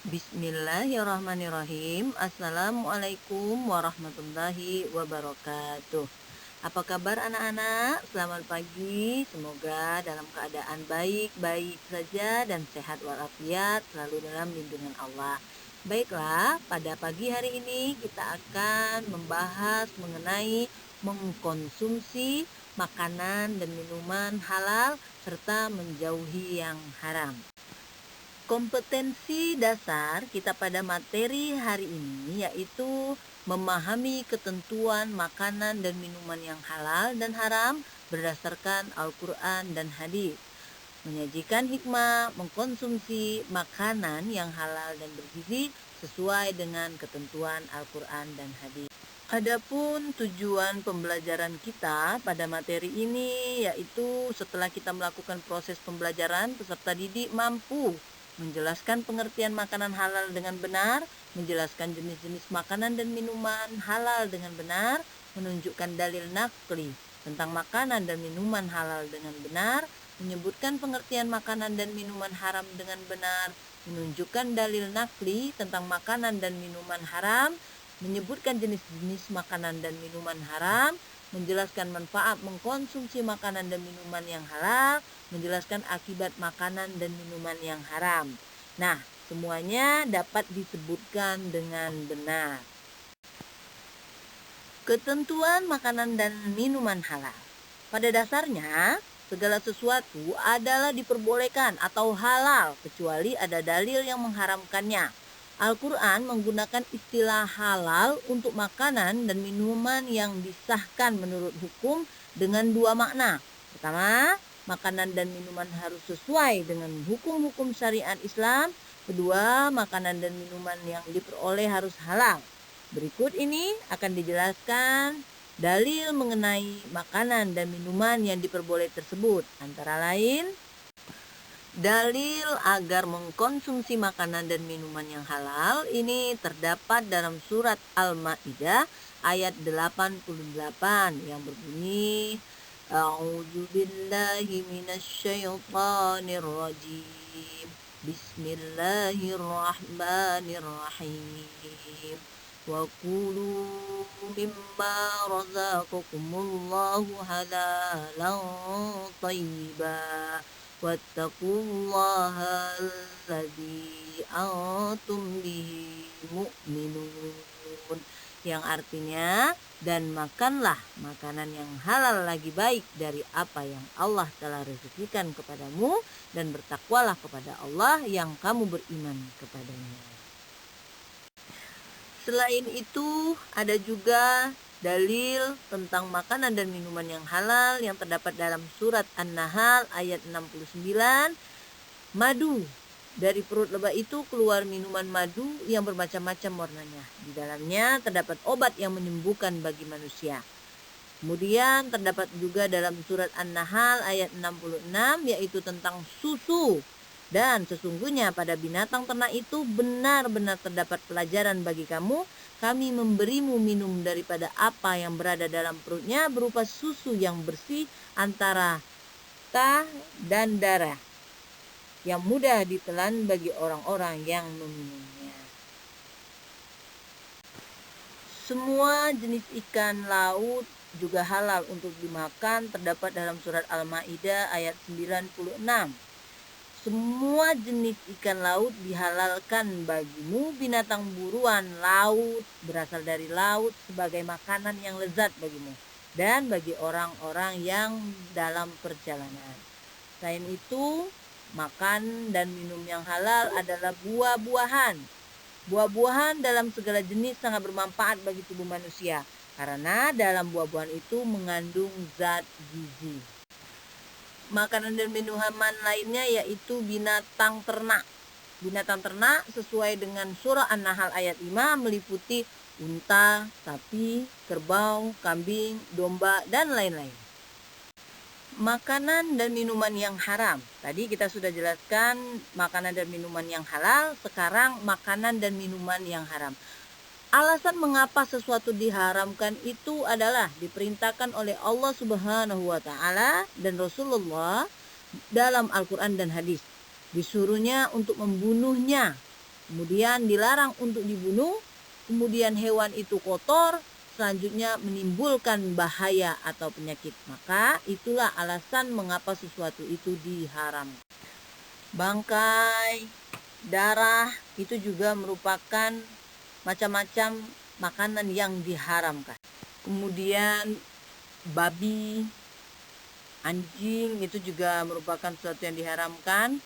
Bismillahirrahmanirrahim. Assalamualaikum warahmatullahi wabarakatuh. Apa kabar anak-anak? Selamat pagi. Semoga dalam keadaan baik-baik saja dan sehat walafiat selalu dalam lindungan Allah. Baiklah, pada pagi hari ini kita akan membahas mengenai mengkonsumsi makanan dan minuman halal serta menjauhi yang haram. Kompetensi dasar kita pada materi hari ini yaitu memahami ketentuan makanan dan minuman yang halal dan haram berdasarkan Al-Quran dan hadis. Menyajikan hikmah mengkonsumsi makanan yang halal dan bergizi sesuai dengan ketentuan Al-Quran dan hadis. Adapun tujuan pembelajaran kita pada materi ini yaitu setelah kita melakukan proses pembelajaran, peserta didik mampu menjelaskan pengertian makanan halal dengan benar, menjelaskan jenis-jenis makanan dan minuman halal dengan benar, menunjukkan dalil nakli tentang makanan dan minuman halal dengan benar, menyebutkan pengertian makanan dan minuman haram dengan benar, menunjukkan dalil nakli tentang makanan dan minuman haram, menyebutkan jenis-jenis makanan dan minuman haram, menjelaskan manfaat mengkonsumsi makanan dan minuman yang halal, menjelaskan akibat makanan dan minuman yang haram. Nah, semuanya dapat disebutkan dengan benar. Ketentuan makanan dan minuman halal. Pada dasarnya, segala sesuatu adalah diperbolehkan atau halal kecuali ada dalil yang mengharamkannya. Al-Quran menggunakan istilah halal untuk makanan dan minuman yang disahkan menurut hukum dengan dua makna. Pertama, makanan dan minuman harus sesuai dengan hukum-hukum syariat Islam. Kedua, makanan dan minuman yang diperoleh harus halal. Berikut ini akan dijelaskan dalil mengenai makanan dan minuman yang diperboleh tersebut. Antara lain, dalil agar mengkonsumsi makanan dan minuman yang halal ini terdapat dalam surat Al-Maidah ayat 88 yang berbunyi A'udzubillahi minasyaitonir rajim. Bismillahirrahmanirrahim. Wa kulu mimma razaqakumullahu halalan thayyiban. Wattaqullaha alladzi antum bihi mu'minun, yang artinya dan makanlah makanan yang halal lagi baik dari apa yang Allah telah rezekikan kepadamu dan bertakwalah kepada Allah yang kamu beriman kepadanya. Selain itu ada juga dalil tentang makanan dan minuman yang halal yang terdapat dalam surat An-Nahl ayat 69. Madu, dari perut lebah itu keluar minuman madu yang bermacam-macam warnanya. Di dalamnya terdapat obat yang menyembuhkan bagi manusia. Kemudian terdapat juga dalam surat An-Nahl ayat 66 yaitu tentang susu. Dan sesungguhnya pada binatang ternak itu benar-benar terdapat pelajaran bagi kamu. Kami memberimu minum daripada apa yang berada dalam perutnya berupa susu yang bersih antara ta dan darah, yang mudah ditelan bagi orang-orang yang meminumnya. Semua jenis ikan laut juga halal untuk dimakan, terdapat dalam surat Al-Maidah ayat 96. Semua jenis ikan laut dihalalkan bagimu, binatang buruan laut berasal dari laut sebagai makanan yang lezat bagimu dan bagi orang-orang yang dalam perjalanan. Selain itu, makan dan minum yang halal adalah buah-buahan. Buah-buahan dalam segala jenis sangat bermanfaat bagi tubuh manusia karena dalam buah-buahan itu mengandung zat gizi. Makanan dan minuman lainnya yaitu binatang ternak. Binatang ternak sesuai dengan surah An-Nahl ayat 5 meliputi unta, sapi, kerbau, kambing, domba, dan lain-lain. Makanan dan minuman yang haram. Tadi kita sudah jelaskan makanan dan minuman yang halal, sekarang makanan dan minuman yang haram. Alasan mengapa sesuatu diharamkan itu adalah diperintahkan oleh Allah Subhanahu wa taala dan Rasulullah dalam Al-Qur'an dan hadis. Disuruhnya untuk membunuhnya Kemudian dilarang untuk dibunuh, kemudian hewan itu kotor, selanjutnya menimbulkan bahaya atau penyakit. Maka itulah alasan mengapa sesuatu itu diharam. Bangkai, darah itu juga merupakan macam-macam makanan yang diharamkan. Kemudian babi, anjing itu juga merupakan sesuatu yang diharamkan.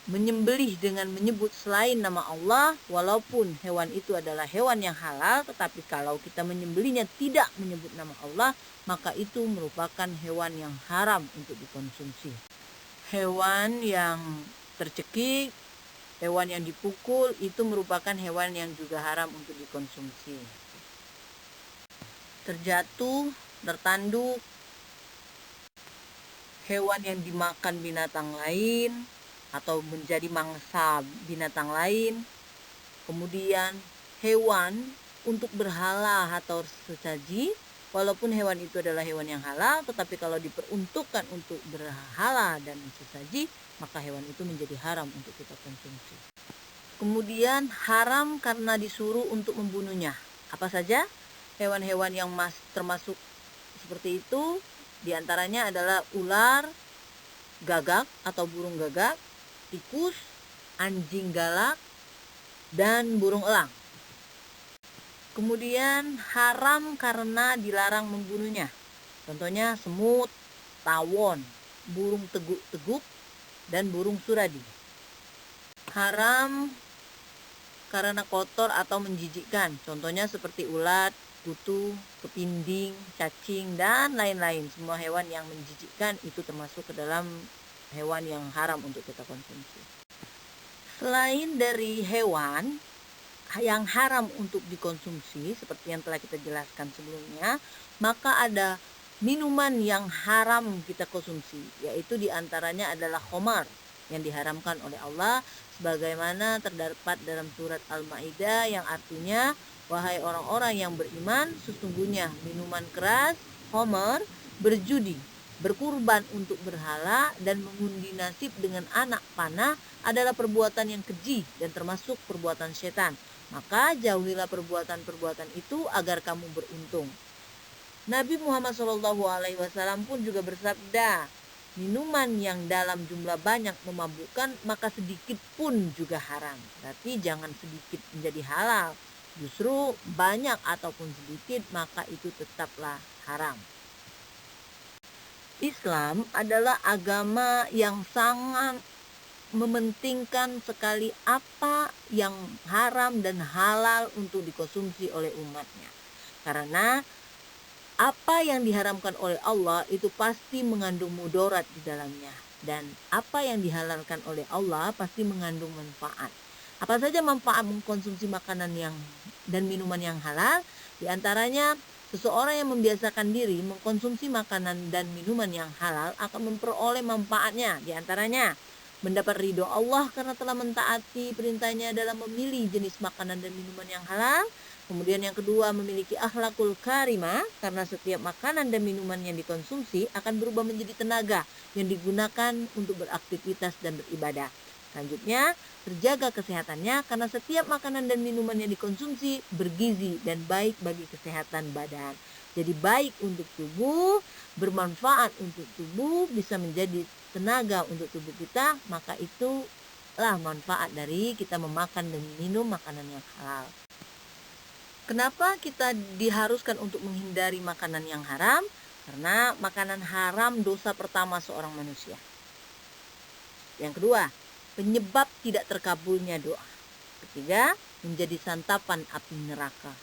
Menyembelih dengan menyebut selain nama Allah, walaupun hewan itu adalah hewan yang halal, tetapi kalau kita menyembelihnya tidak menyebut nama Allah, maka itu merupakan hewan yang haram untuk dikonsumsi. Hewan yang tercekik, hewan yang dipukul, itu merupakan hewan yang juga haram untuk dikonsumsi. Terjatuh, tertanduk, hewan yang dimakan binatang lain, atau menjadi mangsa binatang lain. Kemudian hewan untuk berhala atau sesaji, walaupun hewan itu adalah hewan yang halal, tetapi kalau diperuntukkan untuk berhala dan sesaji, maka hewan itu menjadi haram untuk kita konsumsi. Kemudian haram karena disuruh untuk membunuhnya. Apa saja hewan-hewan yang termasuk seperti itu? Di antaranya adalah ular, gagak atau burung gagak, tikus, anjing galak, dan burung elang. Kemudian haram karena dilarang membunuhnya. Contohnya semut, tawon, burung teguk-teguk, dan burung suradi. Haram karena kotor atau menjijikkan. Contohnya seperti ulat, kutu, kepinding, cacing, dan lain-lain. Semua hewan yang menjijikkan itu termasuk ke dalam hewan yang haram untuk kita konsumsi. Selain dari hewan yang haram untuk dikonsumsi seperti yang telah kita jelaskan sebelumnya, maka ada minuman yang haram kita konsumsi, yaitu diantaranya adalah khamar yang diharamkan oleh Allah, sebagaimana terdapat dalam surat Al-Maidah yang artinya, wahai orang-orang yang beriman, sesungguhnya minuman keras, khamar, berjudi, berkurban untuk berhala, dan mengundi nasib dengan anak panah adalah perbuatan yang keji dan termasuk perbuatan setan. Maka jauhilah perbuatan-perbuatan itu agar kamu beruntung. Nabi Muhammad SAW pun juga bersabda, minuman yang dalam jumlah banyak memabukkan, maka sedikit pun juga haram. Berarti jangan sedikit menjadi halal, justru banyak ataupun sedikit maka itu tetaplah haram. Islam adalah agama yang sangat mementingkan sekali apa yang haram dan halal untuk dikonsumsi oleh umatnya. Karena apa yang diharamkan oleh Allah itu pasti mengandung mudarat di dalamnya. Dan apa yang dihalalkan oleh Allah pasti mengandung manfaat. Apa saja manfaat mengkonsumsi makanan dan minuman yang halal? Di antaranya, seseorang yang membiasakan diri mengkonsumsi makanan dan minuman yang halal akan memperoleh manfaatnya. Di antaranya, mendapat ridho Allah karena telah mentaati perintahnya dalam memilih jenis makanan dan minuman yang halal. Kemudian yang kedua, memiliki akhlakul karimah karena setiap makanan dan minuman yang dikonsumsi akan berubah menjadi tenaga yang digunakan untuk beraktivitas dan beribadah. Selanjutnya, terjaga kesehatannya karena setiap makanan dan minuman yang dikonsumsi bergizi dan baik bagi kesehatan badan. Jadi baik untuk tubuh, bermanfaat untuk tubuh, bisa menjadi tenaga untuk tubuh kita, maka itulah manfaat dari kita memakan dan minum makanan yang halal. Kenapa kita diharuskan untuk menghindari makanan yang haram? Karena makanan haram dosa pertama seorang manusia. Yang kedua, penyebab tidak terkabulnya doa. Ketiga, menjadi santapan api neraka.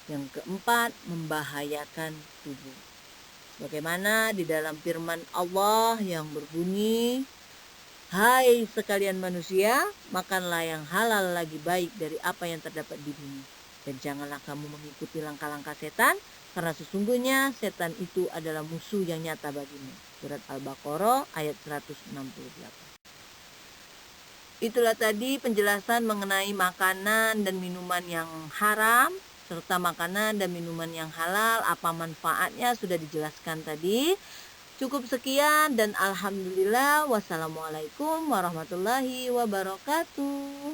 Yang keempat, membahayakan tubuh. Bagaimana di dalam firman Allah yang berbunyi, hai sekalian manusia, makanlah yang halal lagi baik dari apa yang terdapat di bumi. Dan janganlah kamu mengikuti langkah-langkah setan, karena sesungguhnya setan itu adalah musuh yang nyata bagimu. Surat Al-Baqarah ayat 168. Itulah tadi penjelasan mengenai makanan dan minuman yang haram, serta makanan dan minuman yang halal, apa manfaatnya sudah dijelaskan tadi. Cukup sekian dan alhamdulillah, wassalamualaikum warahmatullahi wabarakatuh.